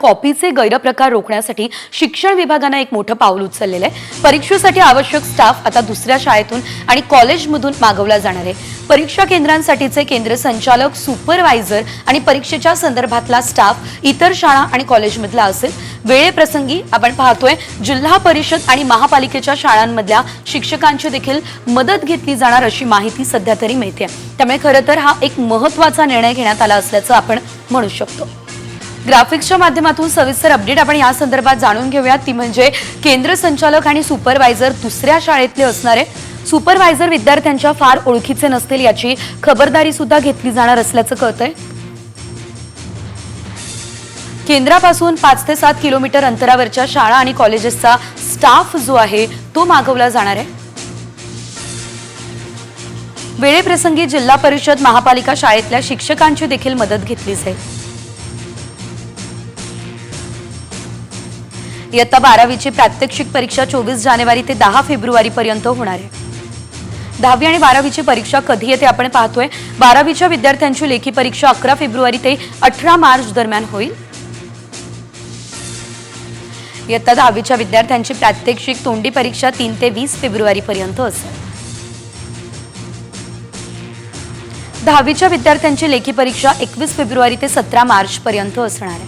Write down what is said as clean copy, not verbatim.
कॉपीचे गैरप्रकार रोखण्यासाठी शिक्षण विभागाने एक मोठं पाऊल उचललेलं आहे। परीक्षेसाठी आवश्यक स्टाफ आता दुसऱ्या शाळेतून आणि कॉलेजमधून मागवला जाणार आहे। परीक्षा केंद्रांसाठीचे केंद्र संचालक, सुपरवायझर आणि परीक्षेच्या संदर्भातला स्टाफ इतर शाळा आणि कॉलेजमधला असेल। वेळेप्रसंगी आपण पाहतोय जिल्हा परिषद आणि महापालिकेच्या शाळांमधल्या शिक्षकांची देखील मदत घेतली जाणार अशी माहिती सध्या तरी मिळते। त्यामुळे खरं तर हा एक महत्त्वाचा निर्णय घेण्यात आला असल्याचं आपण म्हणू शकतो। ग्राफिक्सच्या माध्यमातून सविस्तर अपडेट आपण या संदर्भात जाणून घेऊयात, ती म्हणजे केंद्र संचालक आणि सुपरवायझर दुसऱ्या शाळेतले असणारे। सुपरवायझर विद्यार्थ्यांच्या फार ओळखीचे नसतील याची खबरदारी सुद्धा घेतली जाणार असल्याचं कळतंय। केंद्रापासून 5 ते 7 किलोमीटर अंतरावरच्या शाळा आणि कॉलेजेसचा स्टाफ जो आहे तो मागवला जाणार आहे। वेळेप्रसंगी जिल्हा परिषद, महापालिका शाळेतल्या शिक्षकांची देखील मदत घेतली जाईल। इयत्ता 12वीची प्रात्यक्षिक परीक्षा 24 जानेवारी ते 10 फेब्रुवारी पर्यंत होणार आहे। 10वी आणि 12वीची परीक्षा कधी येते आपण पाहतोय। 12वीच्या विद्यार्थ्यांची लेखी परीक्षा 11 फेब्रुवारी ते 18 मार्च दरम्यान होईल। इयत्ता 10वीच्या विद्यार्थ्यांची प्रात्यक्षिक तोंडी परीक्षा 3 ते 20 फेब्रुवारी पर्यंत असेल। 10वीच्या विद्यार्थ्यांची लेखी परीक्षा 21 फेब्रुवारी ते 17 मार्च पर्यंत असणार आहे।